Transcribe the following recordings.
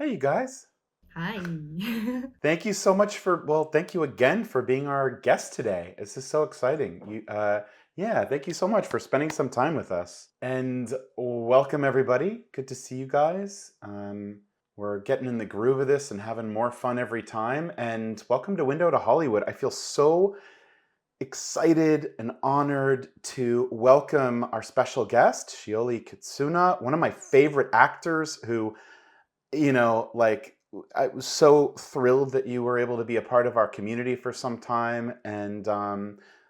Hey, you guys. Hi. Thank you again for being our guest today. This is so exciting. Yeah, thank you so much for spending some time with us. And welcome, everybody. Good to see you guys. We're getting in the groove of this and having more fun every time. And welcome to Window to Hollywood. I feel so excited and honored to welcome our special guest, Shioli Kutsuna, one of my favorite actors who I was so thrilled that you were able to be a part of our community for some time, and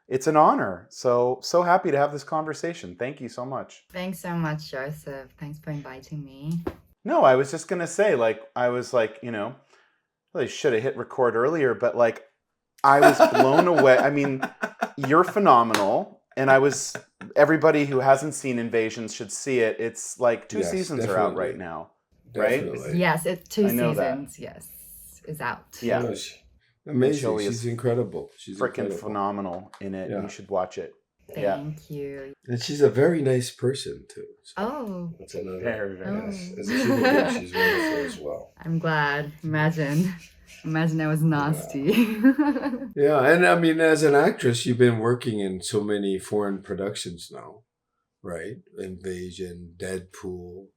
it's an honor. So happy to have this conversation. Thank you so much. Thanks so much, Joseph. Thanks for inviting me. No, I was just gonna say, I was really should have hit record earlier, but I was blown away. I mean, you're phenomenal, and everybody who hasn't seen Invasions should see it. It's like two Yes, seasons are out right definitely. now, right? Definitely. Yes, it's two I know that. seasons. Yes, is out. Yeah. No, And amazing. Chili She's is incredible. She's freaking incredible. phenomenal in it. You Yeah. should watch it. Yeah. Thank you. And she's a very nice person, too. So Oh, that's another. Very, very oh. nice. As a human being, she's wonderful as well. I'm glad. Imagine I was nasty. Yeah. And I mean, as an actress, you've been working in so many foreign productions now, right? Invasion, Deadpool.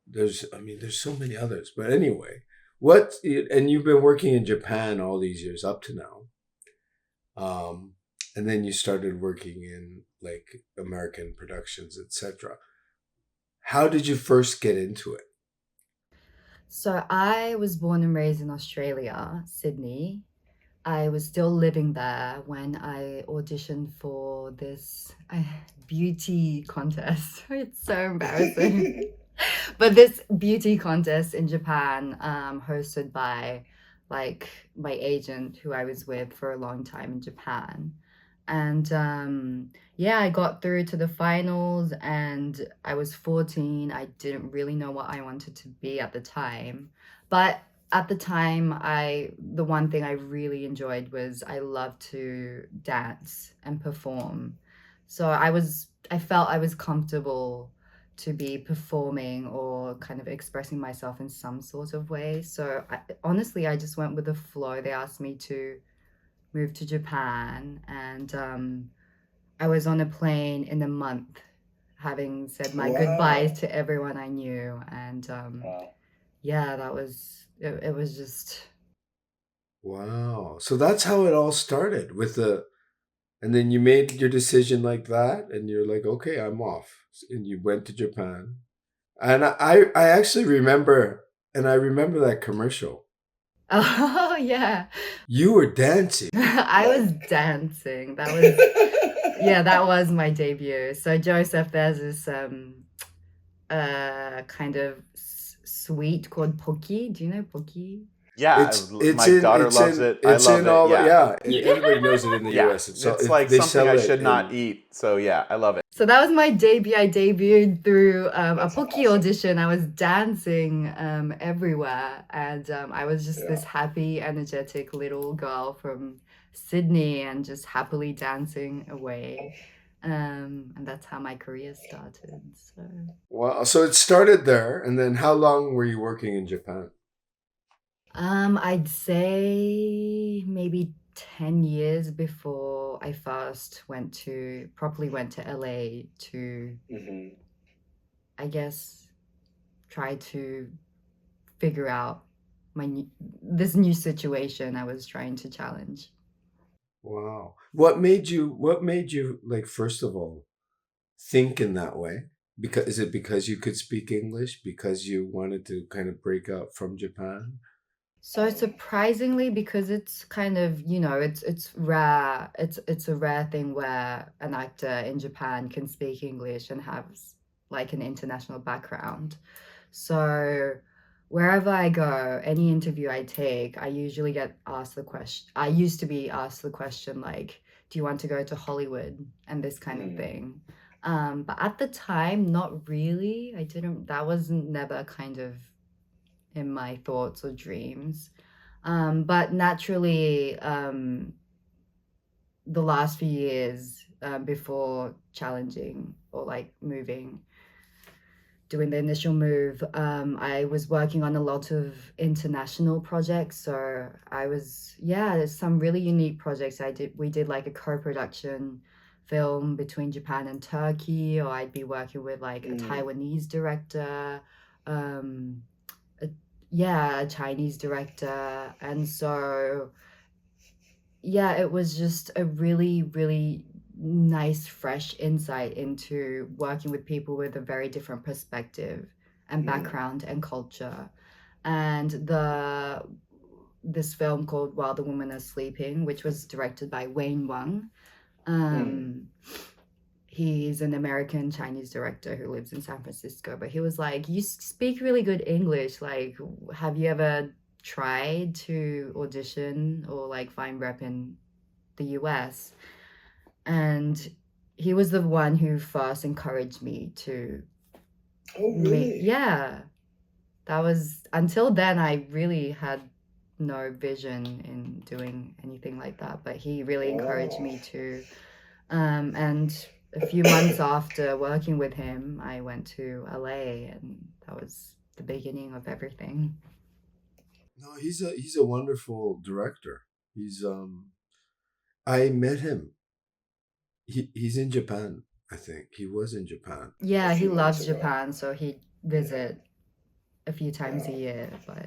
There's so many others. But anyway, and you've been working in Japan all these years up to now. And then you started working in like American productions, etc. How did you first get into it? So I was born and raised in Australia, Sydney. I was still living there when I auditioned for this beauty contest. It's so embarrassing. But this beauty contest in Japan, hosted by like my agent who I was with for a long time in Japan. And yeah, I got through to the finals and I was 14. I didn't really know what I wanted to be at the time. But at the time, the one thing I really enjoyed was I loved to dance and perform. So I felt I was comfortable to be performing or kind of expressing myself in some sort of way. So honestly, I just went with the flow. They asked me to move to Japan, and I was on a plane in a month, having said my goodbyes to everyone I knew. And Wow. yeah, it was just. Wow. So that's how it all started and then you made your decision like that and you're like, okay, I'm off. And you went to Japan. And I actually remember, and I remember that commercial. Oh yeah. You were dancing. I was dancing. That was my debut. So Joseph, there's this kind of sweet called Pocky. Do you know Pocky? Yeah, my daughter loves it. I love it. Yeah. Everybody knows it in the Yeah. US. It's like they something sell I it should not eat. So yeah, I love it. So that was my debut. I debuted through a That's Pocky awesome. audition. I was dancing everywhere, and I was just this happy, energetic little girl from Sydney, and just happily dancing away. And that's how my career started. So Wow. So it started there, and then how long were you working in Japan? I'd say maybe 10 years before I first properly went to LA to, I guess, try to figure out this new situation I was trying to challenge. Wow. What made you like first of all think in that way? Because is it because you could speak English? Because you wanted to kind of break out from Japan? So surprisingly, because it's kind of, it's rare. It's a rare thing where an actor in Japan can speak English and has like an international background. So wherever I go, any interview I take, I usually get asked the question. I used to be asked the question like, "Do you want to go to Hollywood?" and this kind of thing. But at the time, not really. I didn't. That was never kind of in my thoughts or dreams. But naturally, the last few years before challenging or like moving doing the initial move, I was working on a lot of international projects. So there's some really unique projects I did. We did like a co-production film between Japan and Turkey, or I'd be working with like a Taiwanese director, um, a Chinese director. And so, yeah, it was just a really, really nice, fresh insight into working with people with a very different perspective and background and culture. And this film called While the Women Are Sleeping, which was directed by Wayne Wang. He's an American Chinese director who lives in San Francisco, but he was like, "You speak really good English. Like, have you ever tried to audition or like find rep in the US?" And he was the one who first encouraged me to Oh, really? Yeah. That was until then I really had no vision in doing anything like that, but he really encouraged me to. And a few months after working with him, I went to LA, and that was the beginning of everything. No, he's a wonderful director. I met him. He's in Japan, I think. He was in Japan. Yeah, A he few months loves ago. Japan, so he'd visit a few times a year, but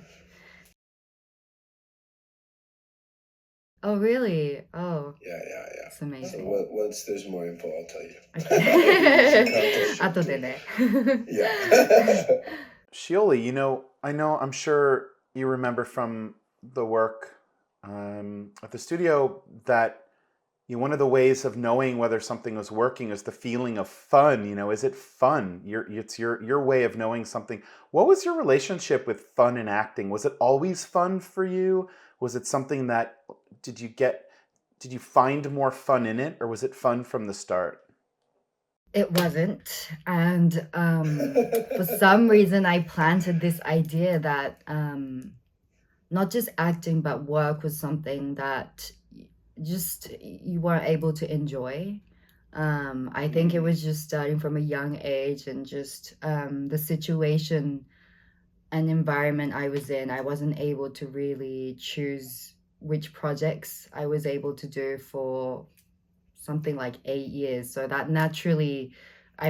Oh, really? Oh, Yeah. it's amazing. So once there's more info, I'll tell you. Okay. 後でね。Yeah. Shioli, I'm sure you remember from the work at the studio that one of the ways of knowing whether something was working is the feeling of fun. Is it fun? It's your way of knowing something. What was your relationship with fun and acting? Was it always fun for you? Was it something that did you find more fun in it, or was it fun from the start? It wasn't. And for some reason, I planted this idea that not just acting, but work was something that just you weren't able to enjoy. I think it was just starting from a young age, and just the situation and environment I was in. I wasn't able to really choose which projects I was able to do for something like 8 years. So that naturally, I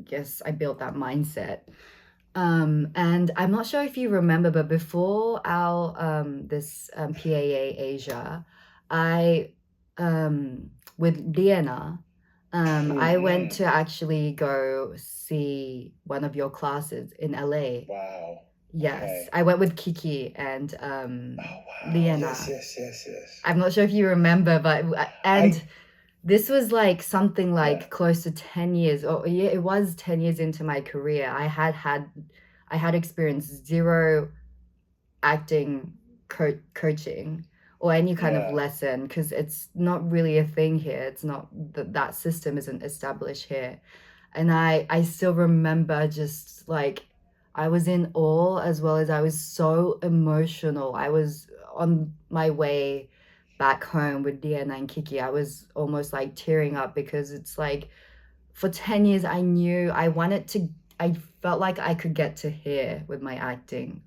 guess I built that mindset. And I'm not sure if you remember, but before our this PAA Asia, I with Liena, I went to actually go see one of your classes in LA. Wow. Yes, Okay. I went with Kiki and Liena. Yes. I'm not sure if you remember, but this was like something like close to 10 years, or yeah, it was 10 years into my career. I had experienced zero acting coaching or any kind of lesson, because it's not really a thing here. It's not that system isn't established here. And I still remember just like I was in awe, as well as I was so emotional. I was on my way back home with Diana and Kiki. I was almost like tearing up, because it's like for 10 years I felt like I could get to here with my acting.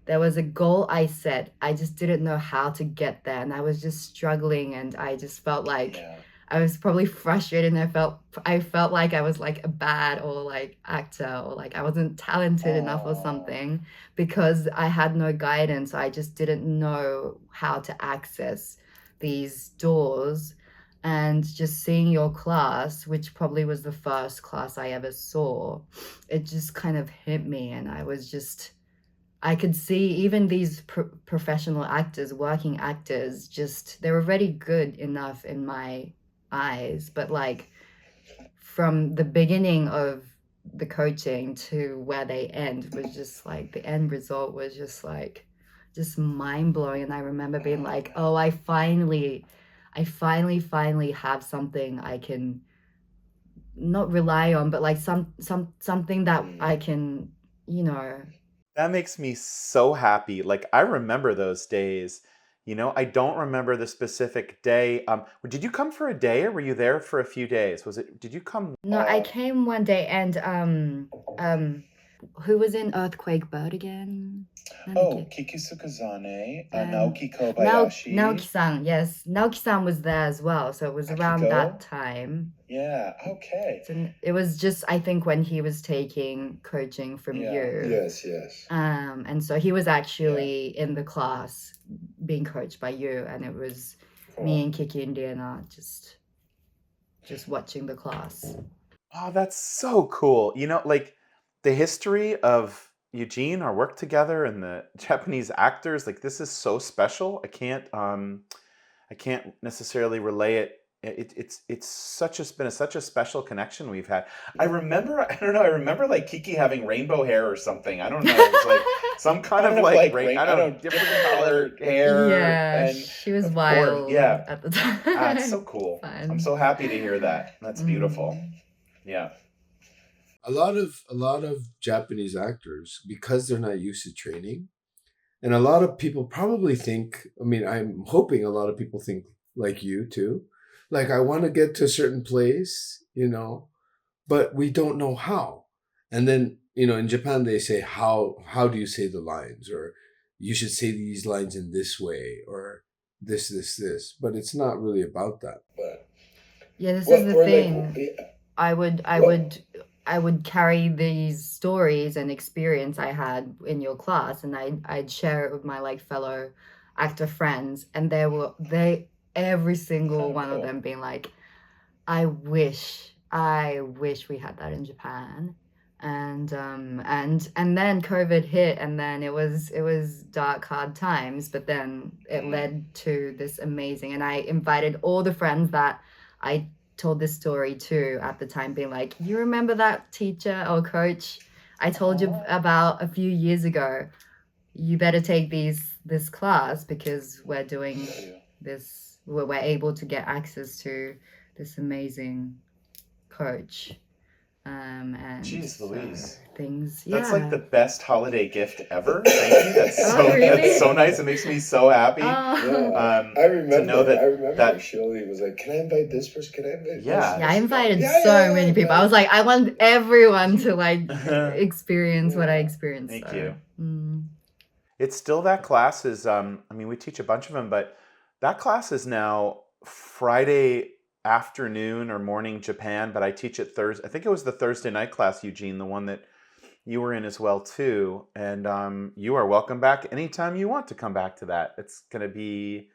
There was a goal I set. I just didn't know how to get there, and I was just struggling, and I just felt like I was probably frustrated, and I felt like I was like a bad or like actor, or like I wasn't talented enough or something, because I had no guidance. I just didn't know how to access these doors. And just seeing your class, which probably was the first class I ever saw, it just kind of hit me, and I could see even these professional actors, working actors, just they were very good enough in my eyes, but like from the beginning of the coaching to where they end was just like the end result was just like just mind-blowing. And I remember being like, oh, I finally have something I can not rely on, but like something that I can, you know. That makes me so happy. Like, I remember those days. I don't remember the specific day. Did you come for a day or were you there for a few days? Did you come? No, I came one day and who was in Earthquake Bird again? Kikisukazane, Naoki Naoki-san, yes. Naoki-san was there as well, so it was around that time. Yeah, okay. So it was just, I think, when he was taking coaching from you. Yes. And so he was actually in the class being coached by you, and it was me and Kiki and Diana just watching the class. Oh, that's so cool. Like the history of Eugene, our work together, and the Japanese actors, like this is so special. I can't necessarily relay it. It's such a special connection we've had. I remember, I don't know, I remember like Kiki having rainbow hair or something. I don't know. It was like some kind of like I don't know, different colored hair. Yeah, And she was of wild course, yeah. at the time. It's so cool. Fun. I'm so happy to hear that. That's beautiful. Yeah. A lot of Japanese actors, because they're not used to training, and a lot of people probably think, I mean, I'm hoping a lot of people think like you too. Like, I want to get to a certain place, but we don't know how. And then, in Japan, they say, how do you say the lines? Or you should say these lines in this way, or this. But it's not really about that. But yeah, this is the thing. I would carry these stories and experience I had in your class, and I'd share it with my like fellow actor friends, and every single one of them being like, I wish we had that in Japan. And then COVID hit, and then it was dark, hard times, but then it led to this amazing, and I invited all the friends that I told this story to at the time, being like, you remember that teacher or coach I told you about a few years ago? You better take this class, because we're doing this, we're able to get access to this amazing coach. And Jeez Louise. Things, That's like the best holiday gift ever. Thank you. That's really? That's so nice. It makes me so happy. Yeah. I remember that Shioli was like, can I invite this person? Can I invite this Yeah, I invited so many people. I was like, I want everyone to like experience what I experienced. Thank you. It's still that class is, we teach a bunch of them, but that class is now Friday afternoon or morning Japan, but I teach it Thursday. I think it was the Thursday night class, Eugene, the one that you were in as well too. And you are welcome back anytime you want to come back to that. It's going to be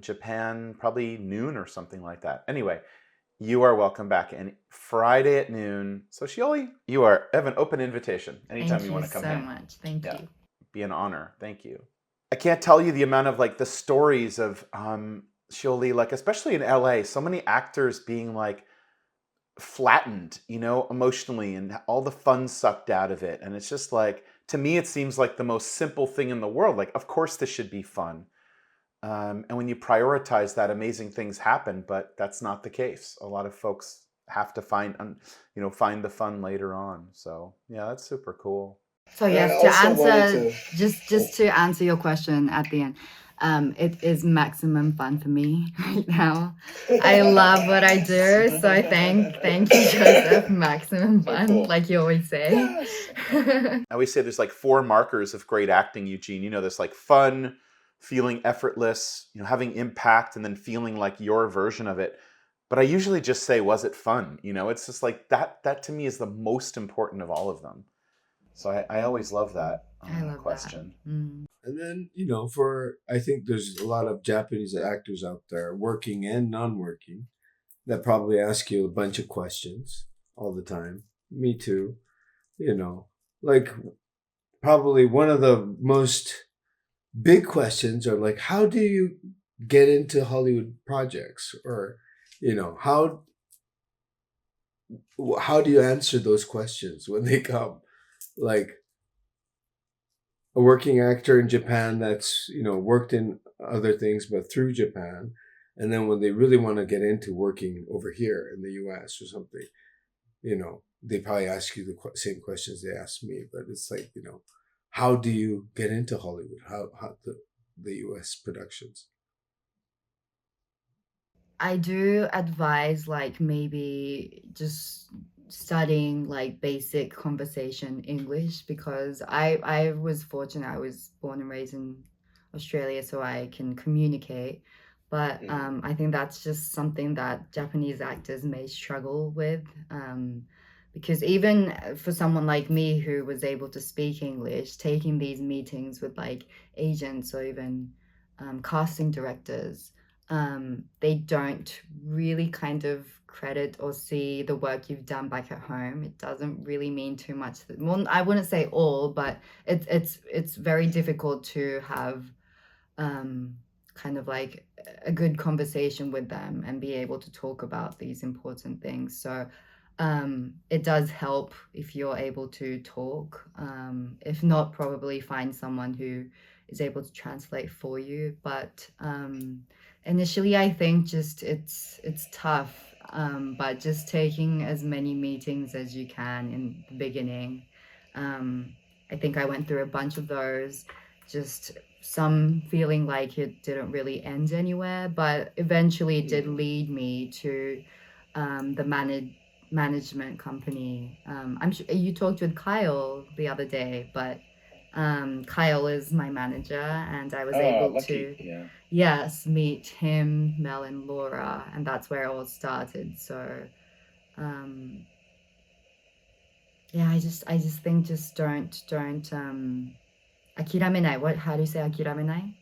Japan, probably noon or something like that. Anyway, you are welcome back. And Friday at noon. So Shioli, you have an open invitation anytime you want to come in. Thank you so much. Thank you. Be an honor. Thank you. I can't tell you the amount of like the stories of Shioli, like especially in LA, so many actors being like flattened, emotionally, and all the fun sucked out of it. And it's just like, to me, it seems like the most simple thing in the world. Like, of course this should be fun. And when you prioritize that, amazing things happen, but that's not the case. A lot of folks have to find the fun later on. So yeah, that's super cool. So yes, to answer your question at the end, it is maximum fun for me right now. I love what I do, so thank you, Joseph. Maximum fun, cool. Like you always say. Yes. I always say there's like 4 markers of great acting, Eugene. There's like fun, feeling effortless, having impact, and then feeling like your version of it. But I usually just say, was it fun? It's just like that to me is the most important of all of them. So I always love that question. That. Mm. And then, I think there's a lot of Japanese actors out there, working and non-working, that probably ask you a bunch of questions all the time. Me too. Like probably one of the most big questions are like, how do you get into Hollywood projects? Or, how do you answer those questions when they come? Like a working actor in Japan that's, worked in other things, but through Japan. And then when they really want to get into working over here in the US or something, they probably ask you the same questions they asked me. But it's like, how do you get into Hollywood? the US productions? I do advise like maybe just studying like basic conversation English because I was fortunate. I was born and raised in Australia, so I can communicate. But I think that's just something that Japanese actors may struggle with. Because even for someone like me who was able to speak English, taking these meetings with like agents or even casting directors, they don't really kind of credit or see the work you've done back at home. It doesn't really mean too much. Well, I wouldn't say all, but it's very difficult to have um, kind of like a good conversation with them and be able to talk about these important things. So it does help if you're able to talk. If not, probably find someone who is able to translate for you. But initially, I think just it's tough. But just taking as many meetings as you can in the beginning. Um, I think I went through a bunch of those. Just some feeling like it didn't really end anywhere, but eventually it did lead me to the management company. I'm sure you talked with Kyle the other day, but Kyle is my manager, and I was able Lucky. to, Yeah. yes, meet him, Mel, and Laura, and that's where it all started. So, um, yeah, I just think just don't 諦めない. What? How do you say 諦めない?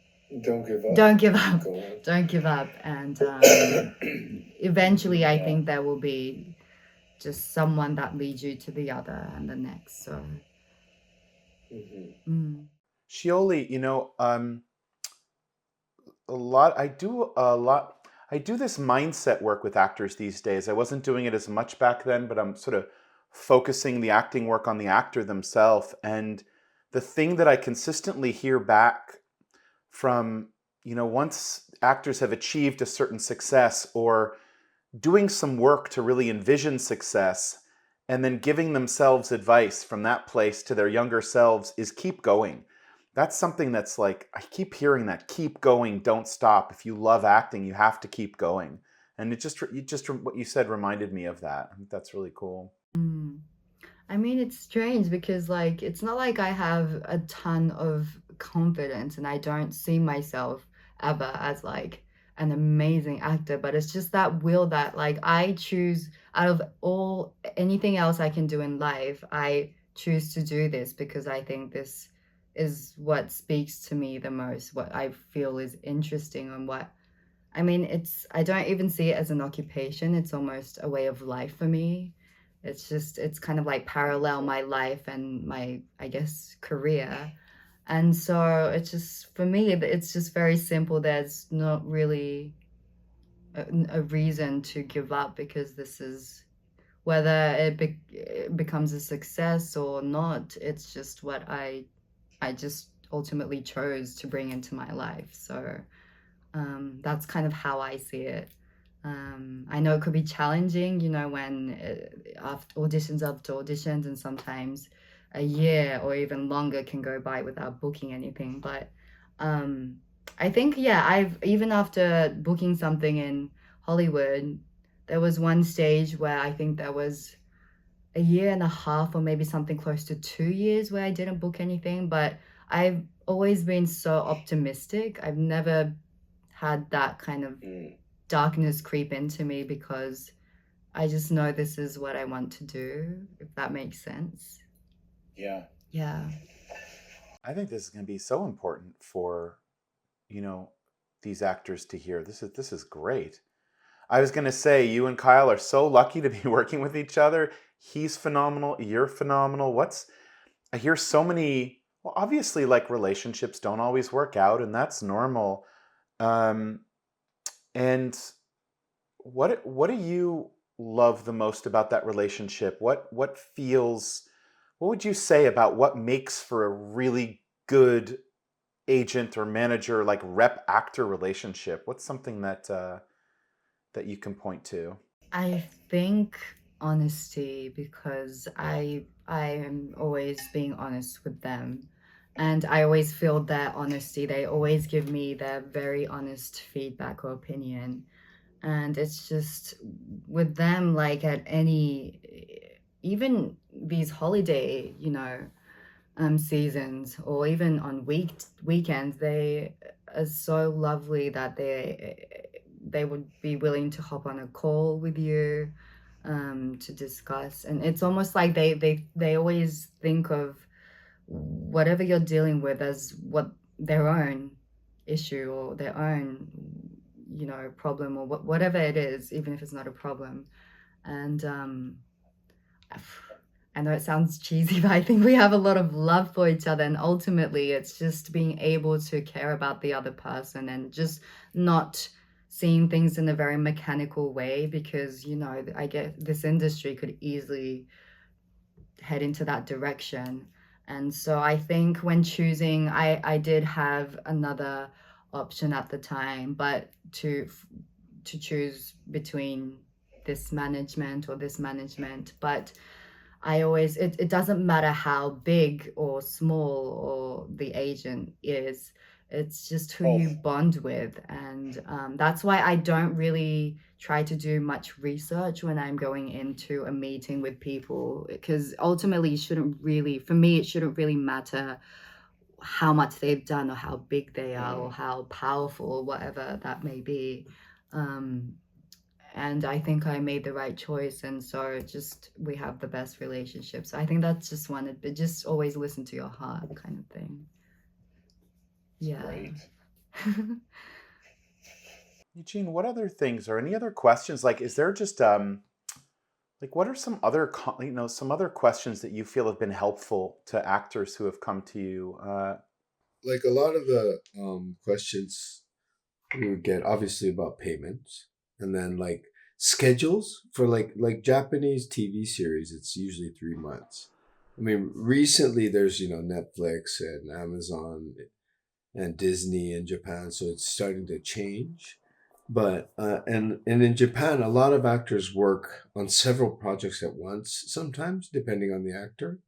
Don't give up. Don't give up. Go on. Don't give up. And eventually, I think there will be just someone that leads you to the other and the next. So, Shioli, I do this mindset work with actors these days. I wasn't doing it as much back then, but I'm sort of focusing the acting work on the actor themselves. And the thing that I consistently hear back from, once actors have achieved a certain success or doing some work to really envision success and then giving themselves advice from that place to their younger selves is keep going. That's something that's like, I keep hearing that, keep going, don't stop. If you love acting, you have to keep going. And what you said reminded me of that. I think that's really cool. I mean, it's strange because, like, it's not like I have a ton of confidence and I don't see myself ever as like an amazing actor, but it's just that will that, like, I choose out of all anything else I can do in life, I choose to do this because I think this is what speaks to me the most, what I feel is interesting, and what I mean, I don't even see it as an occupation. It's almost a way of life for me. It's kind of like parallel my life and my, I guess, career. And so it's just, for me, it's just very simple. There's not really a reason to give up because this is, whether it becomes a success or not, it's just what I just ultimately chose to bring into my life. So that's kind of how I see it. I know it could be challenging, when after auditions, and sometimes a year or even longer can go by without booking anything. But I think, yeah, I've even after booking something in Hollywood, there was one stage where I think there was a year and a half or maybe something close to 2 years where I didn't book anything. But I've always been so optimistic. I've never had that kind of darkness creep into me because I just know this is what I want to do, if that makes sense. Yeah. Yeah. I think this is going to be so important for, these actors to hear. This is great. I was going to say, you and Kyle are so lucky to be working with each other. He's phenomenal. You're phenomenal. I hear so many, well, obviously, like, relationships don't always work out, and that's normal. Um, and what do you love the most about that relationship? What would you say about what makes for a really good agent or manager, like, rep actor relationship? What's something that you can point to? I think honesty, because I am always being honest with them. And I always feel their honesty. They always give me their very honest feedback or opinion. And it's just with them, like at any, even these holiday, seasons, or even on weekends, they are so lovely that they would be willing to hop on a call with you, to discuss. And it's almost like they always think of whatever you're dealing with as what their own issue or their own, problem, or whatever it is, even if it's not a problem. And I know it sounds cheesy, but I think we have a lot of love for each other. And ultimately, it's just being able to care about the other person and just not seeing things in a very mechanical way, because, I get this industry could easily head into that direction. And so I think when choosing, I did have another option at the time, but to choose between this management or this management. But I always, it doesn't matter how big or small or the agent is, it's just who you bond with. And that's why I don't really try to do much research when I'm going into a meeting with people, because ultimately for me, it shouldn't really matter how much they've done or how big they are or how powerful or whatever that may be. And I think I made the right choice, and so just we have the best relationship. So I think that's just one, but just always listen to your heart, kind of thing. Yeah. Great. Eugene, what other things or any other questions? Like, is there just like what are some other some other questions that you feel have been helpful to actors who have come to you? Like a lot of the questions we would get, obviously, about payments, and then like schedules for like Japanese TV series. It's usually 3 months. I mean, recently there's Netflix and Amazon and Disney in Japan, so it's starting to change. But and in Japan, a lot of actors work on several projects at once, sometimes depending on the actor.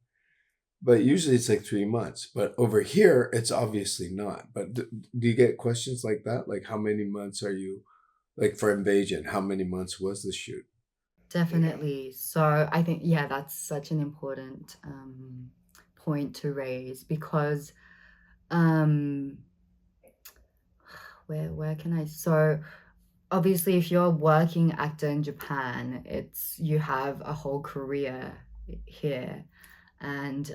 But usually it's like 3 months. But over here, it's obviously not. But do you get questions like that? Like, how many months are you, like for Invasion, how many months was the shoot? Definitely. So I think, yeah, that's such an important point to raise, because where can I, so obviously if you're a working actor in Japan, you have a whole career here. And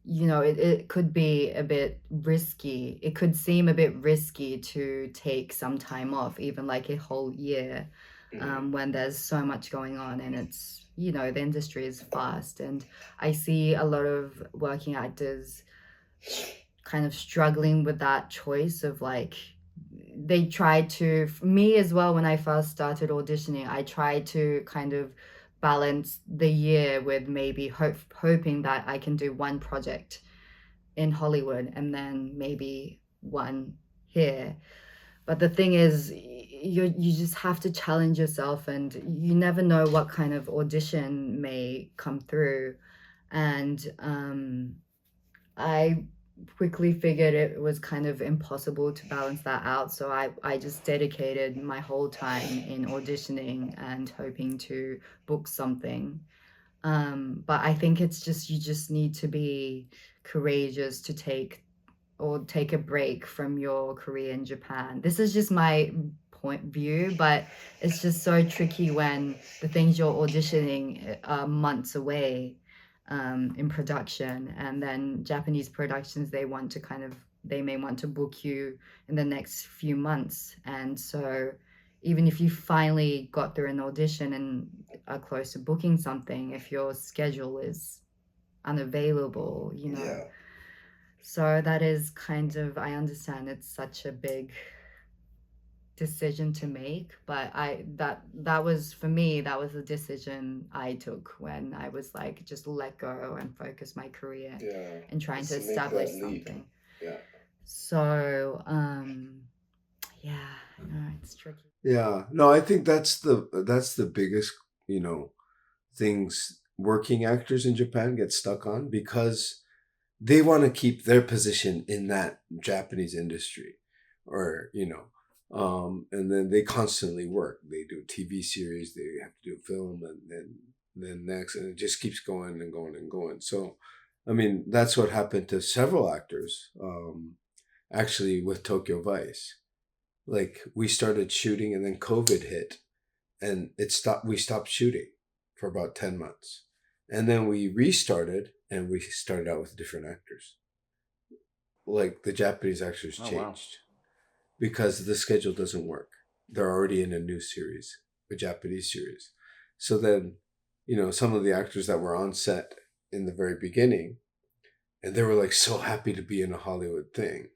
it could be a bit risky. It could seem a bit risky to take some time off, even like a whole year, when there's so much going on, and it's, the industry is fast. And I see a lot of working actors kind of struggling with that choice of like, they try to, me as well, when I first started auditioning, I tried to kind of balance the year with maybe hoping that I can do one project in Hollywood and then maybe one here. But the thing is, you just have to challenge yourself, and you never know what kind of audition may come through. And I quickly figured it was kind of impossible to balance that out. So I just dedicated my whole time in auditioning and hoping to book something. But I think it's just, you just need to be courageous to take a break from your career in Japan. This is just my point view, but it's just so tricky when the things you're auditioning are months away, in production. And then Japanese productions, they may want to book you in the next few months. And so even if you finally got through an audition and are close to booking something, if your schedule is unavailable, Yeah. so that is kind of, I understand it's such a big decision to make, but that was, for me, that was a decision I took when I was like, just let go and focus my career and trying to establish something. Yeah. So yeah, no, it's tricky. Yeah. No, I think that's the biggest, things working actors in Japan get stuck on, because they want to keep their position in that Japanese industry, or and then they constantly work. They do TV series, they have to do film, and then next, and it just keeps going and going and going. So, I mean, that's what happened to several actors. Actually, with Tokyo Vice, like we started shooting, and then COVID hit, and it stopped. We stopped shooting for about 10 months, and then we restarted, and we started out with different actors. Like the Japanese actors Oh, wow. changed because the schedule doesn't work. They're already in a new series, a Japanese series. So then, some of the actors that were on set in the very beginning, and they were like so happy to be in a Hollywood thing.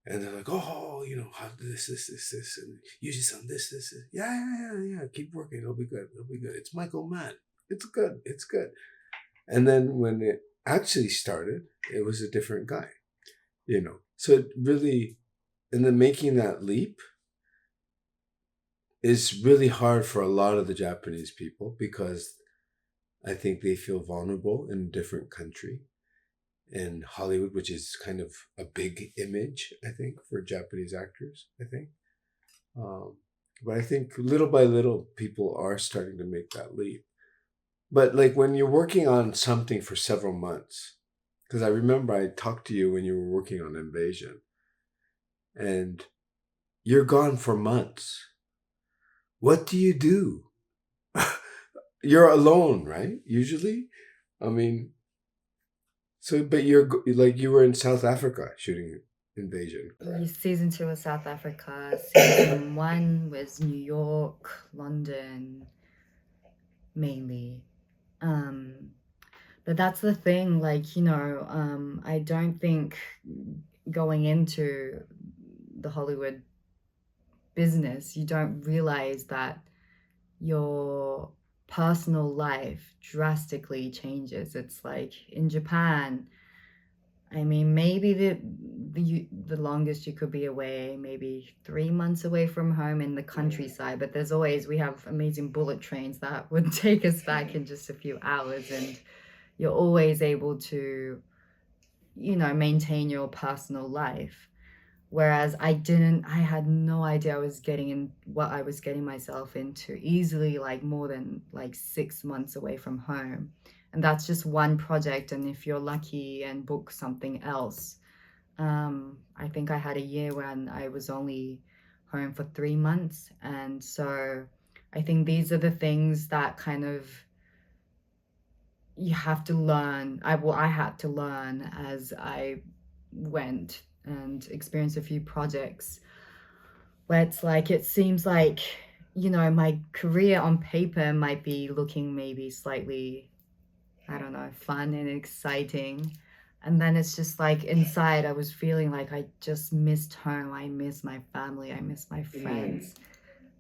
And they're like, oh, how this, and Yuji-san, this. Yeah. Keep working. It'll be good. It's Michael Mann. It's good. And then when it actually started, it was a different guy, So it really, and then making that leap is really hard for a lot of the Japanese people, because I think they feel vulnerable in a different country. In Hollywood, which is kind of a big image, I think, for Japanese actors, I think. But I think little by little, people are starting to make that leap. But like when you're working on something for several months, because I remember I talked to you when you were working on Invasion, and you're gone for months. What do you do? You're alone, right? Usually? I mean, so, but you were in South Africa shooting Invasion, correct? Season 2 was South Africa. Season 1 was New York, London, mainly. But that's the thing, I don't think going into the Hollywood business, you don't realize that your personal life drastically changes. It's like in Japan, I mean, maybe the longest you could be away, maybe 3 months away from home in the countryside, but we have amazing bullet trains that would take us back in just a few hours, and you're always able to, maintain your personal life. Whereas I had no idea what I was getting myself into, easily like more than like 6 months away from home. And that's just one project. And if you're lucky and book something else, I think I had a year when I was only home for 3 months. And so I think these are the things that kind of you have to learn. I had to learn as I went and experienced a few projects where it's like, it seems like, my career on paper might be looking maybe slightly, I don't know, fun and exciting. And then it's just like inside, I was feeling like I just missed home. I miss my family. I miss my friends.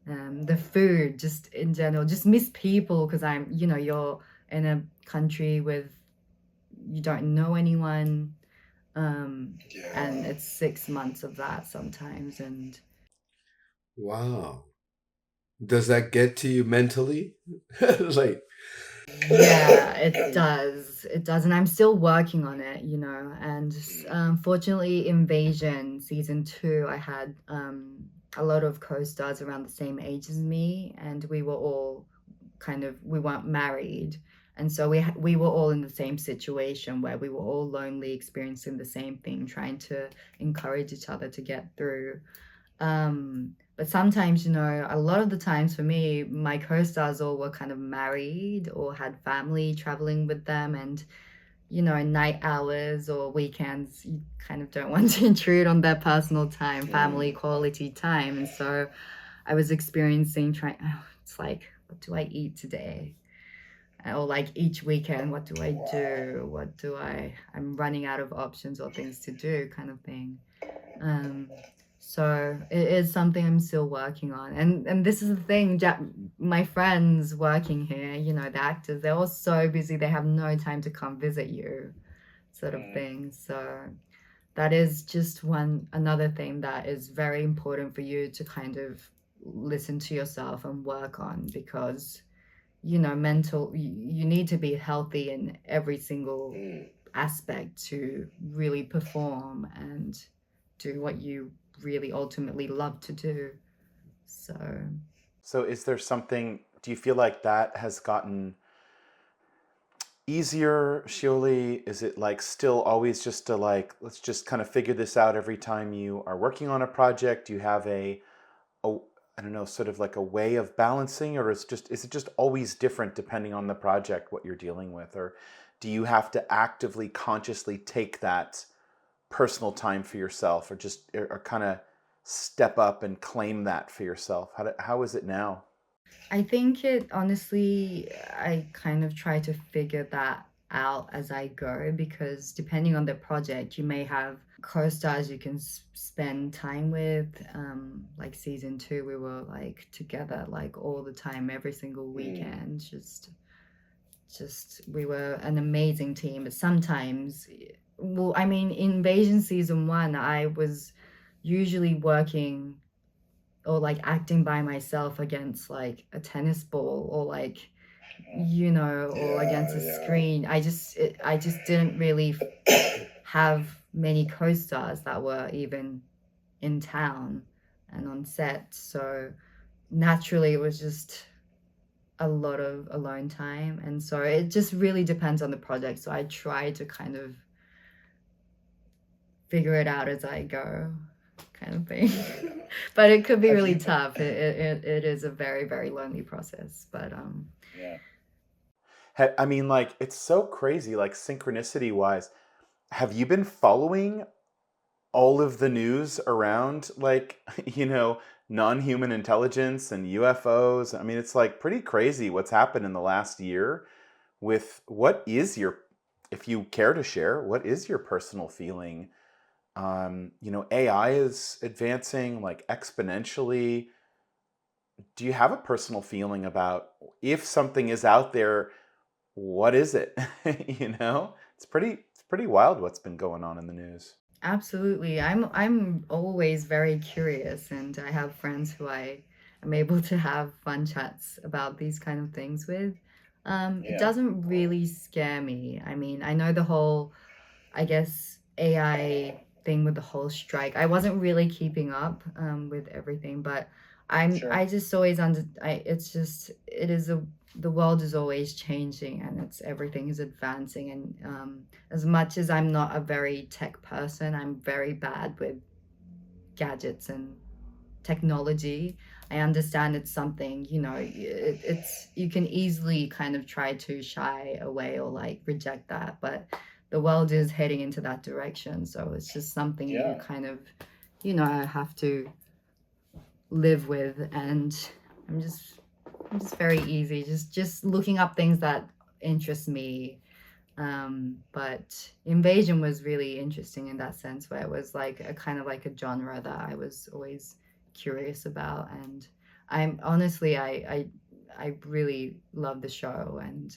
The food, just in general, just miss people, because you're in a country with, you don't know anyone. And it's 6 months of that sometimes. And Wow. Does that get to you mentally? Like, yeah, it does. And I'm still working on it, and fortunately, Invasion season 2, I had a lot of co-stars around the same age as me, and we were all we weren't married, and so we were all in the same situation where we were all lonely, experiencing the same thing, trying to encourage each other to get through. But sometimes, a lot of the times for me, my co-stars all were kind of married or had family traveling with them, and night hours or weekends, you kind of don't want to intrude on their personal time, family quality time. And so I was experiencing it's like, what do I eat today? Or like each weekend, what do I do? I'm running out of options or things to do, kind of thing. So it is something I'm still working on. And this is the thing, my friends working here, the actors, they're all so busy, they have no time to come visit you, sort of thing. So that is just another thing that is very important for you to kind of listen to yourself and work on, because you need to be healthy in every single aspect to really perform and do what you really ultimately love to do. So is there something, do you feel like that has gotten easier, Shioli? Is it like still always just to like, let's just kind of figure this out every time you are working on a project? Do you have a I don't know, sort of like a way of balancing, or is it just always different depending on the project, what you're dealing with? Or do you have to actively, consciously take that personal time for yourself, or kind of step up and claim that for yourself? How is it now? I think it honestly, I kind of try to figure that out as I go, because depending on the project, you may have co-stars you can spend time with. Like season 2, we were like together like all the time, every single weekend. Just we were an amazing team. But sometimes, well, I mean, Invasion season 1, I was usually working or like acting by myself against like a tennis ball, or like, you know, or against a screen. I just didn't really have many co-stars that were even in town and on set, so naturally it was just a lot of alone time. And so it just really depends on the project, so I try to kind of figure it out as I go, kind of thing. But it could be really tough. It is a very, very lonely process. But I mean, like, it's so crazy, like synchronicity wise. Have you been following all of the news around, like, non-human intelligence and UFOs? I mean, it's like pretty crazy what's happened in the last year with if you care to share, what is your personal feeling? AI is advancing like exponentially. Do you have a personal feeling about if something is out there, what is it? It's pretty wild what's been going on in the news. absolutely, I'm always very curious, and I have friends who I am able to have fun chats about these kind of things with. It doesn't really scare me. I mean, I know the whole, I guess, AI thing with the whole strike. I wasn't really keeping up with everything, but I just always it's just, the world is always changing, and everything is advancing. And as much as I'm not a very tech person, I'm very bad with gadgets and technology. I understand it's something, it's you can easily kind of try to shy away or like reject that, but the world is heading into that direction. So it's just something you kind of, have to live with. And I'm just very easy, just looking up things that interest me. But Invasion was really interesting in that sense, where it was like a kind of like a genre that I was always curious about. And I'm honestly, I really love the show, and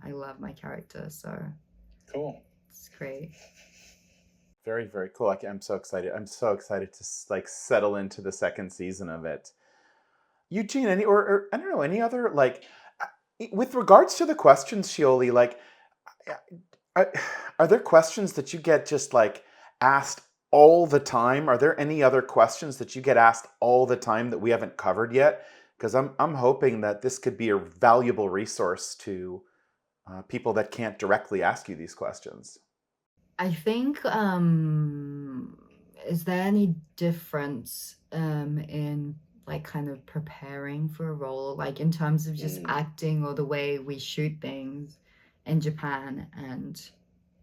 I love my character, so Cool. it's great. Very, very cool. I'm so excited. I'm so excited to like settle into the second season of it. Eugene, or I don't know, any other like with regards to the questions, Shioli, like are, are there questions that you get just like asked all the time? Are there any other questions that you get asked all the time that we haven't covered yet? Because I'm hoping that this could be a valuable resource to people that can't directly ask you these questions. I think, is there any difference in like kind of preparing for a role, like in terms of just acting or the way we shoot things in Japan and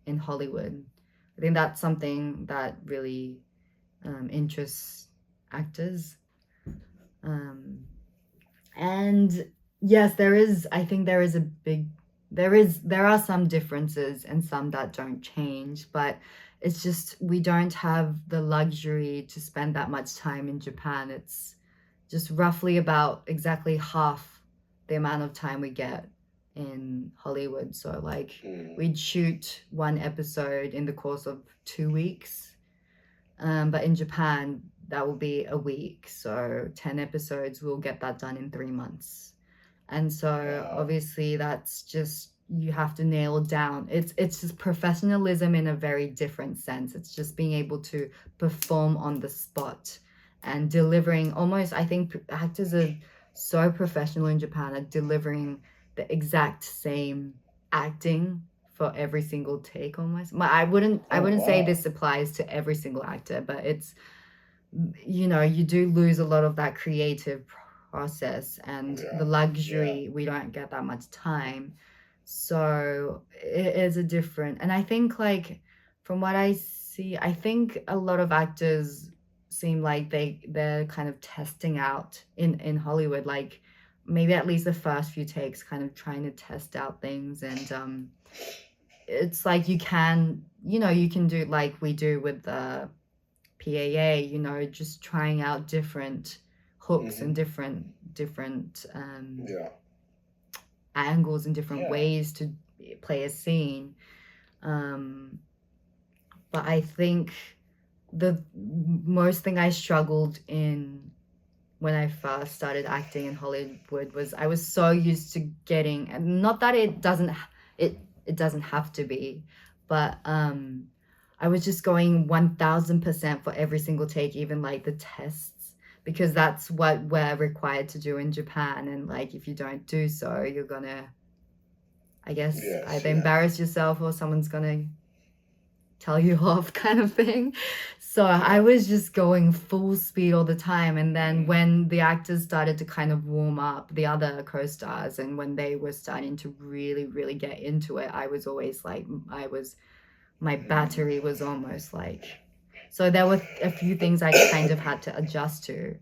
in Hollywood? I think that's something that really interests actors. And yes, I think there are some differences and some that don't change, but it's just we don't have the luxury to spend that much time in Japan. It's just roughly about exactly half the amount of time we get in Hollywood. So like we'd shoot one episode in the course of 2 weeks. But in Japan, that will be a week. So 10 episodes, we'll get that done in 3 months. And so obviously that's just, you have to nail down. It's just professionalism in a very different sense. It's just being able to perform on the spot and delivering almost, I think actors are so professional in Japan at delivering the exact same acting for every single take almost. I wouldn't say wow. this applies to every single actor, but it's, you know, you do lose a lot of that creative process and Yeah, the luxury. We don't get that much time, so it is a different. And I think, like, from what I see, I think a lot of actors seem like they're kind of testing out in Hollywood, like maybe at least the first few takes, kind of trying to test out things. And it's like you can, you know, you can do like we do with the PAA, you know, just trying out different hooks and different Yeah. angles and different Yeah. ways to play a scene. But I think the most thing I struggled in when I first started acting in Hollywood was I was so used to getting, and not that it doesn't have to be, but I was just going 1000% for every single take, even like the tests, because that's what we're required to do in Japan. And like if you don't do so, you're gonna, I guess, Yes, either yeah. embarrass yourself or someone's gonna tell you off, kind of thing. So I was just going full speed all the time. And then when the actors started to kind of warm up, the other co-stars, and when they were starting to really, really get into it, I was always like, my battery was almost like, so there were a few things I kind of had to adjust to.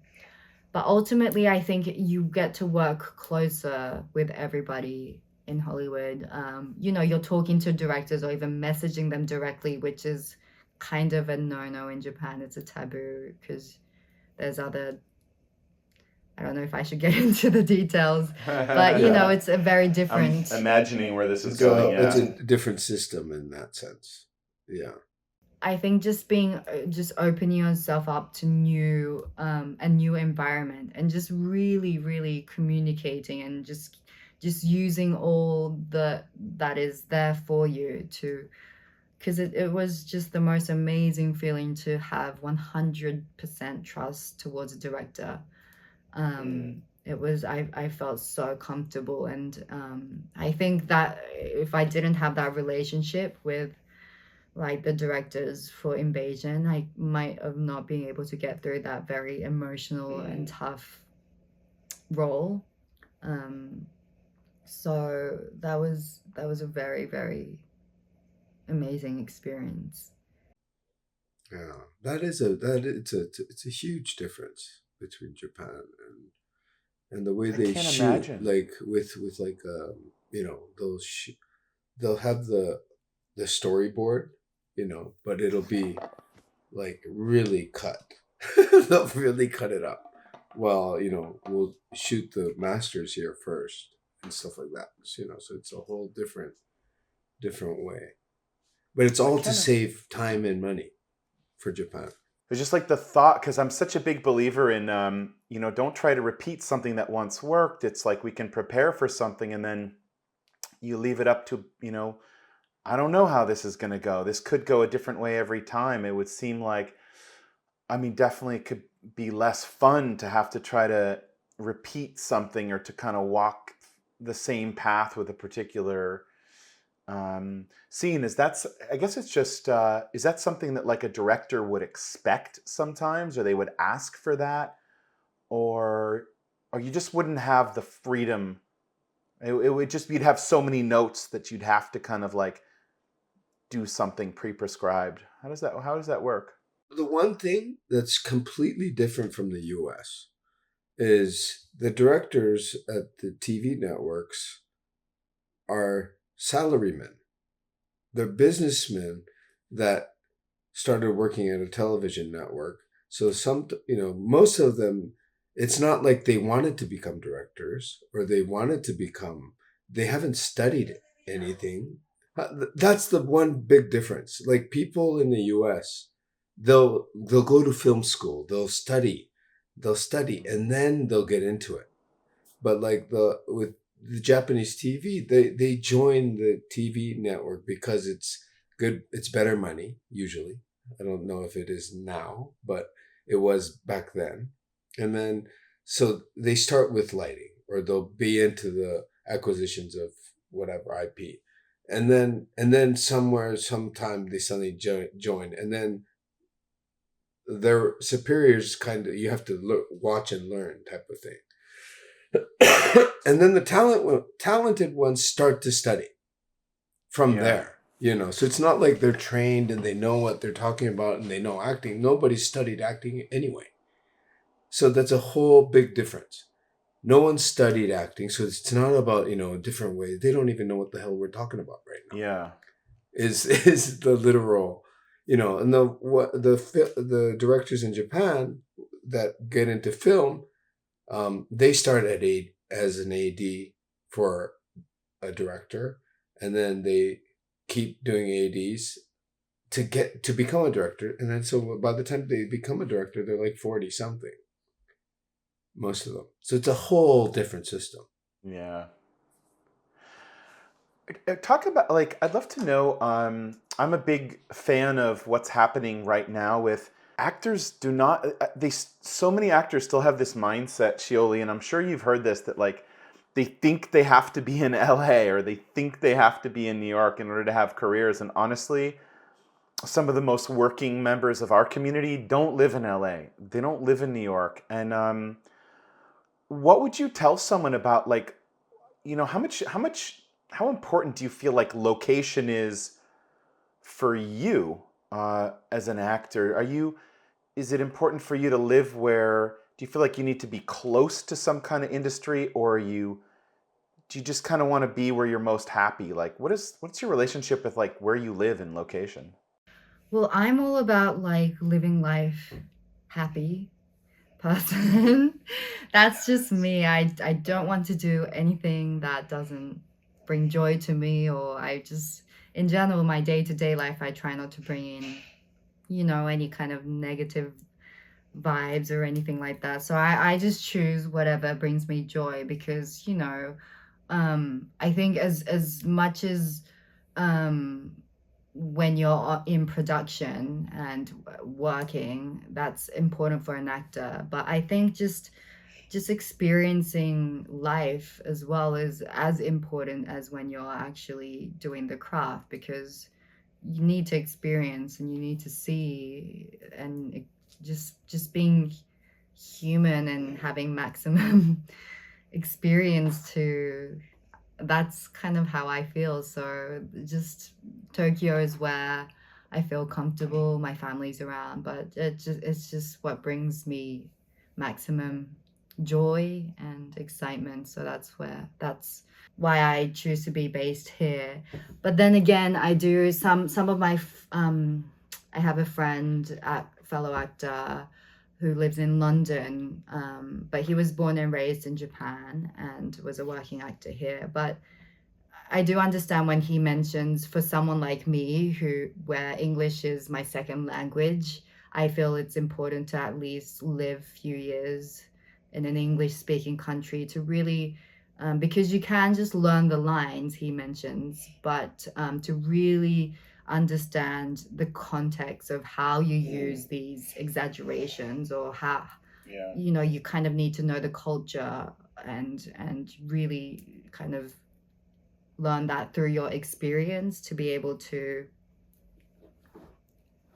But ultimately, I think you get to work closer with everybody in Hollywood. You know, you're talking to directors or even messaging them directly, which is kind of a no-no in Japan. It's a taboo because there's other, I don't know if I should get into the details, but you know, it's a very I'm different. imagining where this is It's going. it's Yeah. a different system in that sense. Yeah. I think just being, just opening yourself up to new, a new environment, and just really, really communicating, and just using all that is there for you to, because it was just the most amazing feeling to have 100% trust towards a director. It was, I felt so comfortable, and I think that if I didn't have that relationship with like the directors for Invasion, I might have not been able to get through that very emotional and tough role. So that was a very, very amazing experience. Yeah. It's a huge difference between Japan and the way I they can't shoot, imagine. like with like you know, they'll have the storyboard, you know, but it'll be like really cut. They'll really cut it up. Well, you know, we'll shoot the masters here first and stuff like that. So, you know, so it's a whole different way. But it's I all to can't. save time and money for Japan. It's just like the thought, because I'm such a big believer in, you know, don't try to repeat something that once worked. It's like we can prepare for something and then you leave it up to, you know, I don't know how this is going to go. This could go a different way every time. It would seem like, I mean, definitely it could be less fun to have to try to repeat something or to kind of walk the same path with a particular scene. I guess it's just, is that something that like a director would expect sometimes, or they would ask for that, or you just wouldn't have the freedom? It would just, you'd have so many notes that you'd have to kind of like do something pre-prescribed. How does that work? The one thing that's completely different from the US is the directors at the TV networks are salarymen. They're businessmen that started working at a television network. So you know, most of them, it's not like they wanted to become directors or they haven't studied anything. That's the one big difference. Like people in the US, they'll go to film school, they'll study, and then they'll get into it. But like the Japanese TV, they join the TV network because it's good. It's better money usually. I don't know if it is now, but it was back then. And then so they start with lighting, or they'll be into the acquisitions of whatever IP, and then sometime they suddenly join, and then their superiors kind of, you have to watch and learn type of thing. And then the talented ones start to study from Yeah. there, so it's not like they're trained and they know what they're talking about and they know acting. Nobody studied acting anyway, so that's a whole big difference. No one studied acting, so it's not about different ways. They don't even know what the hell we're talking about right now. Yeah. Is the literal, and the directors in Japan that get into film, they start as an AD for a director, and then they keep doing ADs to become a director, and then so by the time they become a director, they're like 40 something, most of them. So it's a whole different system. Yeah. Talk about, like, I'd love to know, I'm a big fan of what's happening right now with actors. Do not they So many actors still have this mindset, Shioli, and I'm sure you've heard this, that like they think they have to be in LA, or they think they have to be in New York in order to have careers. And honestly, some of the most working members of our community don't live in LA. They don't live in New York. And what would you tell someone about, like, how important do you feel like location is for you as an actor? Is it important for you to live where, do you feel like you need to be close to some kind of industry, or do you just kind of want to be where you're most happy? Like, what's your relationship with like where you live and location? Well, I'm all about like living life happy person. That's just me. I don't want to do anything that doesn't bring joy to me, or I just, in general, my day-to-day life, I try not to bring in, any kind of negative vibes or anything like that. So I just choose whatever brings me joy, because, I think as much as um when you're in production and working, that's important for an actor. But I think just experiencing life as well is as important as when you're actually doing the craft, because you need to experience and you need to see, and just being human and having maximum experience to, that's kind of how I feel. So just Tokyo is where I feel comfortable, my family's around, but it's just what brings me maximum joy and excitement. So that's why I choose to be based here. But then again, I do some of my I have a friend, fellow actor, who lives in London, but he was born and raised in Japan and was a working actor here. But I do understand when he mentions, for someone like me, where English is my second language, I feel it's important to at least live a few years in an English speaking country to really, because you can just learn the lines he mentions, but to really understand the context of how you use these exaggerations, or how, Yeah. you kind of need to know the culture, and really kind of learn that through your experience to be able to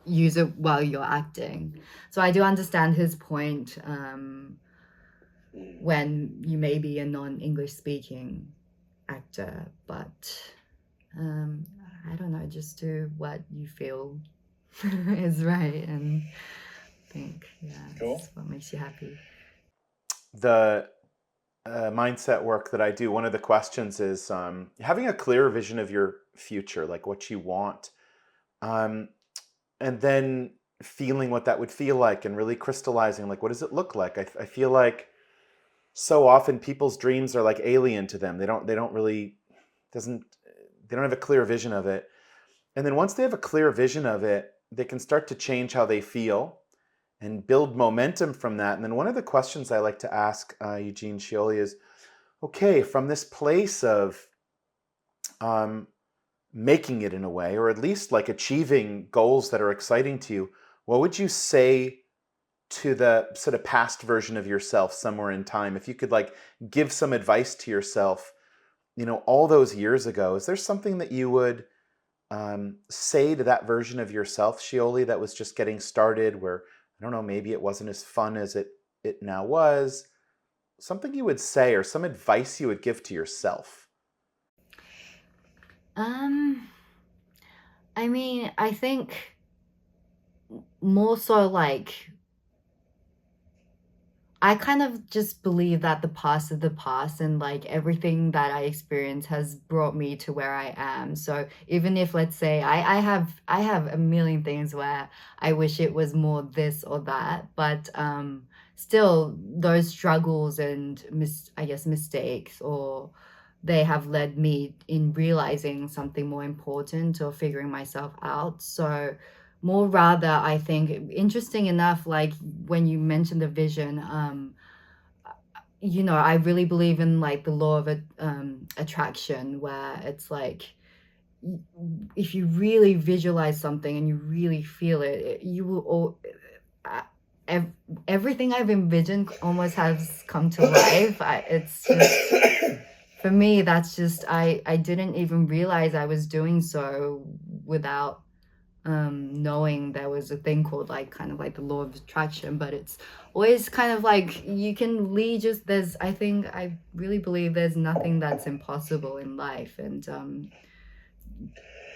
use it while you're acting. So I do understand his point, when you may be a non-English speaking actor, but I don't know, just do what you feel is right, and think, Cool. that's what makes you happy. The mindset work that I do, one of the questions is having a clear vision of your future, like what you want, um, and then feeling what that would feel like, and really crystallizing, like, what does it look like? I feel like so often people's dreams are like alien to them. They don't really, doesn't, they don't have a clear vision of it. And then once they have a clear vision of it, they can start to change how they feel and build momentum from that. And then one of the questions I like to ask Eugene Shioli is, okay, from this place of making it in a way, or at least like achieving goals that are exciting to you, what would you say to the sort of past version of yourself somewhere in time? If you could like give some advice to yourself, all those years ago, is there something that you would say to that version of yourself, Shioli, that was just getting started, where, I don't know, maybe it wasn't as fun as it now was? Something you would say, or some advice you would give to yourself? Um, I mean, I think more so like I kind of just believe that the past is the past, and like everything that I experienced has brought me to where I am. So even if, let's say, I have a million things where I wish it was more this or that, but still those struggles and I guess mistakes, or they have led me in realizing something more important or figuring myself out. So more rather, I think, interesting enough, like when you mentioned the vision, I really believe in like the law of attraction, where it's like if you really visualize something and you really feel it, you will all uh, ev- everything I've envisioned almost has come to life. It's just, for me, that's just, I didn't even realize I was doing so without knowing there was a thing called like kind of like the law of attraction. But it's always kind of like you can lead, just there's, I really believe there's nothing that's impossible in life. And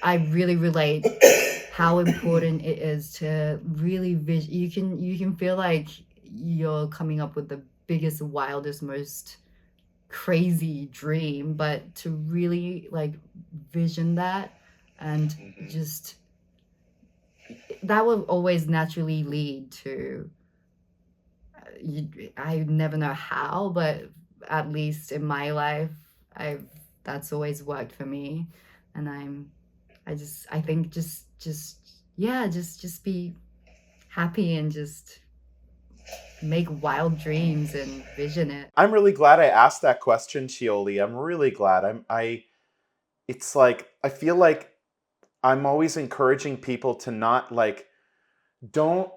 I really relate how important it is to really you can feel like you're coming up with the biggest, wildest, most crazy dream, but to really like vision that, and just that will always naturally lead to I never know how, but at least in my life, I've that's always worked for me. And I think just yeah, just be happy and just make wild dreams and vision it. I'm really glad I asked that question, Shioli. I'm really glad. It's like, I feel like I'm always encouraging people to not like, don't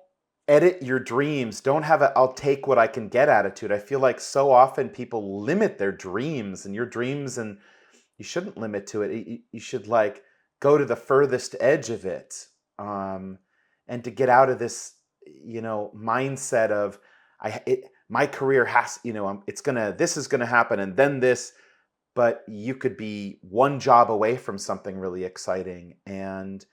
edit your dreams. Don't have a I'll take what I can get attitude. I feel like so often people limit their dreams and your dreams, and you shouldn't limit to it. You should like go to the furthest edge of it. And to get out of this, mindset of my career has, this is gonna happen and then this, but you could be one job away from something really exciting. And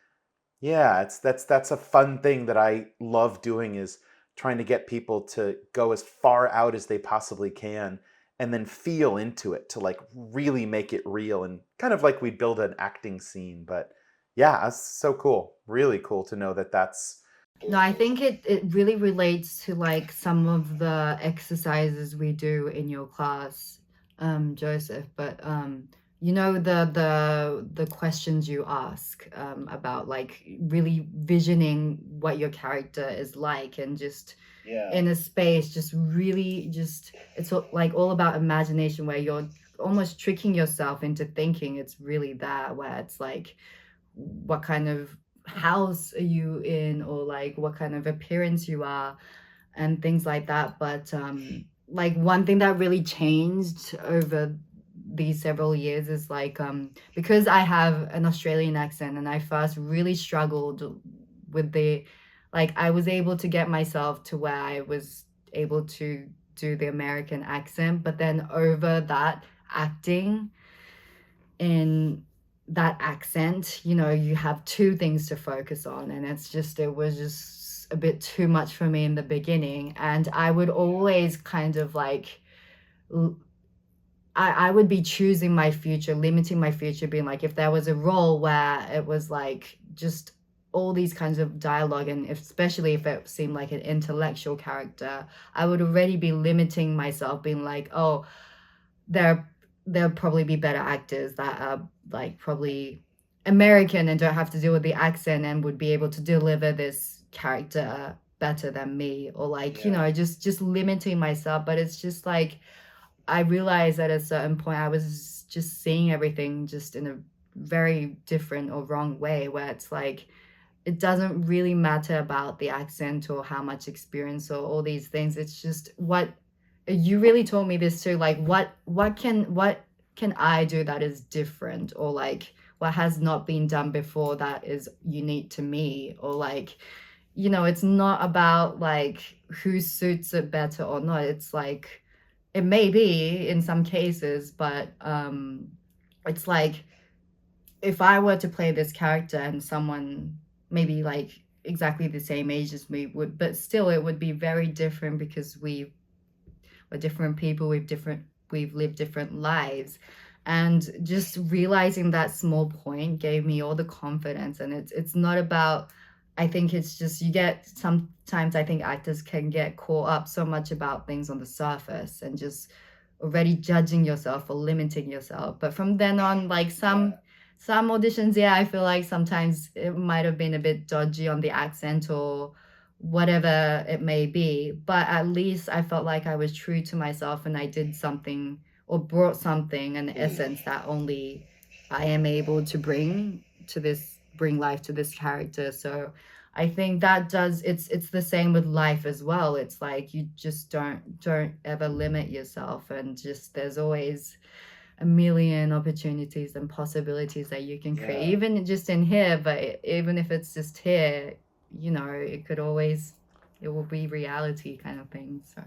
yeah, that's a fun thing that I love doing, is trying to get people to go as far out as they possibly can and then feel into it, to like really make it real, and kind of like we build an acting scene. But yeah, that's so cool. Really cool to know that that's No, I think it really relates to like some of the exercises we do in your class, Joseph. But the questions you ask about like really visioning what your character is like, and just Yeah. in a space, just really just it's like all about imagination, where you're almost tricking yourself into thinking it's really that, where it's like what kind of house are you in, or like what kind of appearance you are, and things like that. But like one thing that really changed over these several years is like because I have an Australian accent, and I first really struggled with the like I was able to get myself to where I was able to do the American accent, but then over that, acting in that accent, you have two things to focus on. And it was just a bit too much for me in the beginning. And I would always kind of like, I would be choosing my future, limiting my future, being like, if there was a role where it was like just all these kinds of dialogue, and especially if it seemed like an intellectual character, I would already be limiting myself, being like, oh, there there'll probably be better actors that are like probably American and don't have to deal with the accent, and would be able to deliver this character better than me, or like Yeah. just limiting myself. But it's just like I realized at a certain point I was just seeing everything just in a very different or wrong way, where it's like it doesn't really matter about the accent or how much experience or all these things. It's just what you really told me this too. Like what can I do that is different, or like what has not been done before that is unique to me, or like, you know, it's not about like who suits it better or not. It's like it may be in some cases, but it's like if I were to play this character and someone maybe like exactly the same age as me would, but still it would be very different because we're different people, we've lived different lives. And just realizing that small point gave me all the confidence. And it's not about, I think it's just you get sometimes I think actors can get caught up so much about things on the surface and just already judging yourself or limiting yourself. But from then on, like some auditions, yeah, I feel like sometimes it might have been a bit dodgy on the accent or whatever it may be, but at least I felt like I was true to myself and I did something or brought something, an essence that only I am able to bring life to this character. So I think that does, it's the same with life as well. It's like you just don't ever limit yourself, and just there's always a million opportunities and possibilities that you can create, Yeah. even just in here. But even if it's just here, you know, it will be reality kind of thing. So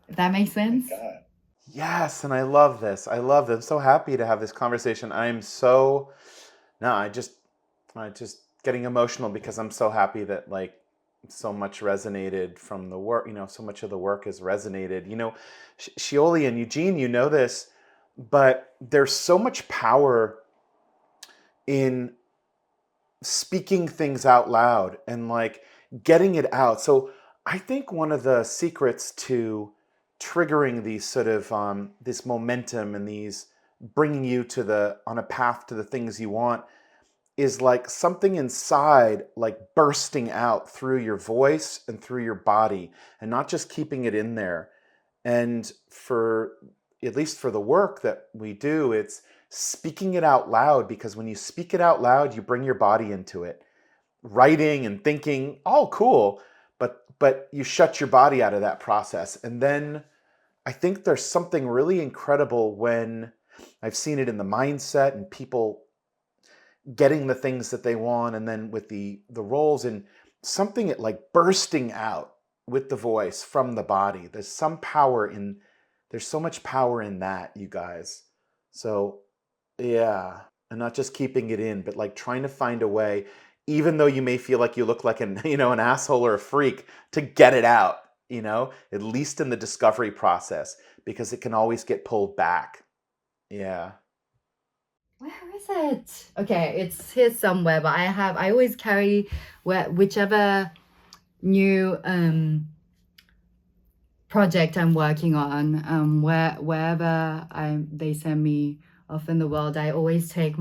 if that makes Oh my sense. God. Yes, and I love this. I love this. I'm so happy to have this conversation. I'm so no, I just getting emotional because I'm so happy that like so much resonated from the work. You know, so much of the work has resonated. You know, Shioli and Eugene, you know this, but there's so much power in speaking things out loud and like getting it out. So I think one of the secrets to triggering these sort of this momentum and these bringing you to the on a path to the things you want is like something inside like bursting out through your voice and through your body and not just keeping it in there. And for at least for the work that we do, it's speaking it out loud, because when you speak it out loud, you bring your body into it. Writing and thinking, all cool, but you shut your body out of that process. And then I think there's something really incredible when I've seen it in the mindset and people getting the things that they want, and then with the roles and something like bursting out with the voice from the body. There's so much power in that, you guys. So yeah, and not just keeping it in, but like trying to find a way, even though you may feel like you look like an an asshole or a freak, to get it out, at least in the discovery process, because it can always get pulled back. Yeah. Where is it? Okay, it's here somewhere, but I always carry whichever new project I'm working on, wherever they send me off in the world, I always take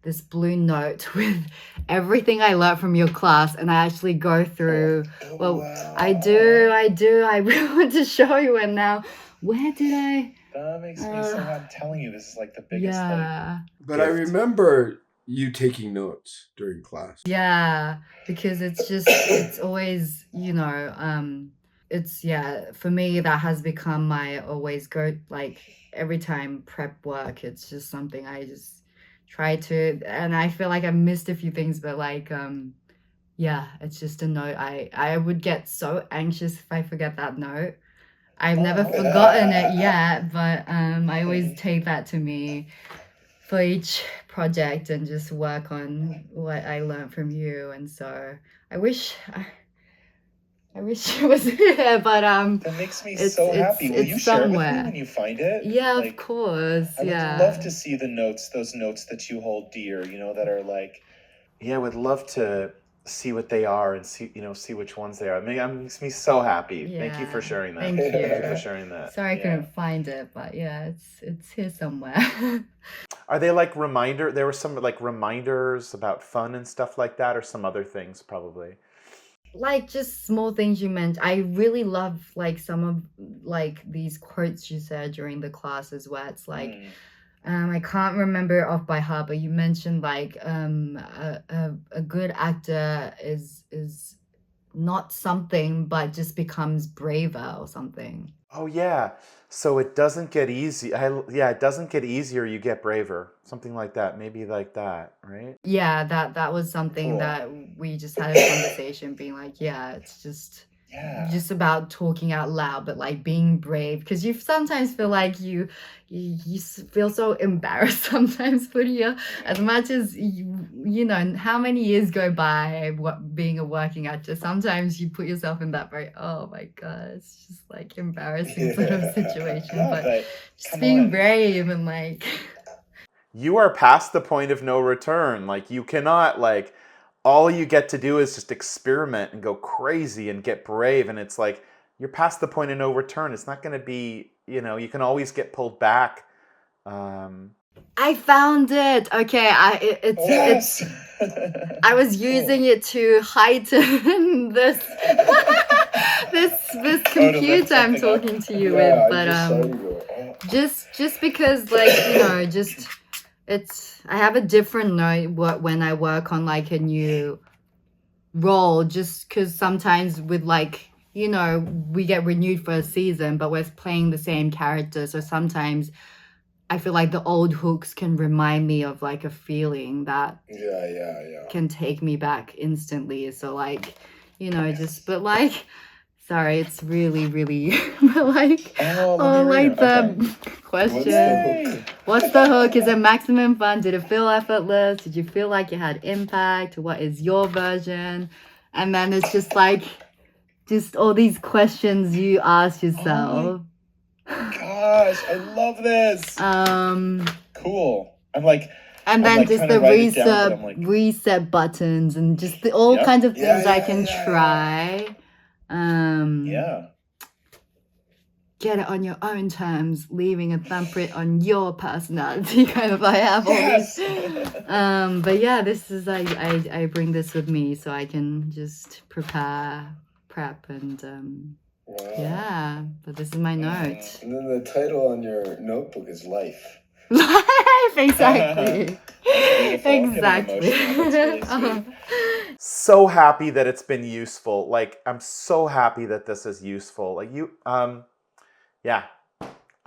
this blue note with everything I learned from your class, and I actually go through. Oh, Well, wow. I do. I really want to show you, and now where did I? That makes me so happy. I'm telling you, this is like the biggest Yeah. But I gift. remember you taking notes during class. Yeah, because it's always, for me, that has become my always go, like every time prep work, it's just something I just try to, and I feel like I've missed a few things, but like, yeah, it's just a note. I would get so anxious if I forget that note. I've never Oh. forgotten it yet, but I always take that to me for each project and just work on what I learned from you. And so I wish it was here, but That makes me so happy. Will you share it with me when you find it? Yeah, of course. I would love to see those notes that you hold dear, that are like. Yeah, I would love to see what they are and see which ones they are. It makes me so happy. Yeah. Thank you for sharing that. Thank you. Thank you for sharing that. Sorry I couldn't find it, but yeah, it's here somewhere. Are they like there were some like reminders about fun and stuff like that, or some other things probably? like just small things you mentioned. I really love like some of like these quotes you said during the classes where it's like, I can't remember it off by heart, but you mentioned like a good actor is not something but just becomes braver or something. Oh yeah. So it doesn't get easy. Yeah, it doesn't get easier. You get braver. Something like that. Maybe like that, right? Yeah, that was something Cool. that we just had a conversation, being like, yeah, it's just Yeah. about talking out loud, but like being brave, because you sometimes feel like you feel so embarrassed sometimes putting your, as much as you know how many years go by being a working actor, sometimes you put yourself in that very, oh my god, it's just like embarrassing sort of situation, Yeah, but just come being on. brave and like You are past the point of no return. Like you cannot like all you get to do is just experiment and go crazy and get brave, and it's like you're past the point of no return. It's not going to be, you can always get pulled back. I found it. Okay, it's Yes. I was using it to heighten this this computer I'm talking to you with, but just because like just I have a different note when I work on like a new role, just because sometimes with like we get renewed for a season, but we're playing the same character, so sometimes I feel like the old hooks can remind me of like a feeling that can take me back instantly. So like, but like, sorry, it's really, really but like, like the question. What's the hook? Is it maximum fun? Did it feel effortless? Did you feel like it had impact? What is your version? And then it's just like, just all these questions you ask yourself. Gosh, I love this. Cool. I'm like, and then like just trying to the write it down, but I'm like, reset buttons and just all kinds of things I can try. yeah. Get it on your own terms, leaving a thumbprint on your personality. Kind of, I have all these. But yeah, this is I bring this with me so I can just prep, and yeah. But this is my note. And then the title on your notebook is Life. Life, exactly. Exactly. So happy that it's been useful. Like I'm so happy that this is useful. Like yeah.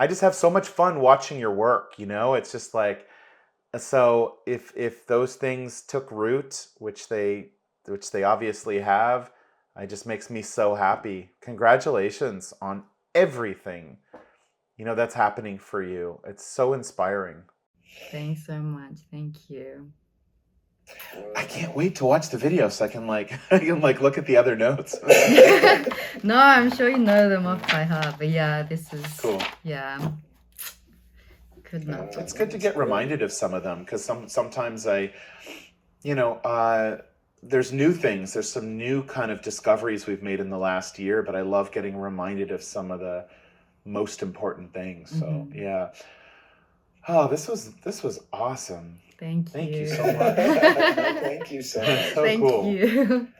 I just have so much fun watching your work, It's just like, so if those things took root, which they obviously have, it just makes me so happy. Congratulations on everything, that's happening for you. It's so inspiring. Thanks so much. Thank you. I can't wait to watch the video so I can look at the other notes. No, I'm sure you know them off by heart, but yeah, this is cool. Yeah. Could not. It's good to get reminded of some of them, because sometimes there's new things. There's some new kind of discoveries we've made in the last year, but I love getting reminded of some of the most important things. So yeah. Oh, this was awesome. Thank you. Thank you so much. Thank you so much. So Thank cool. you.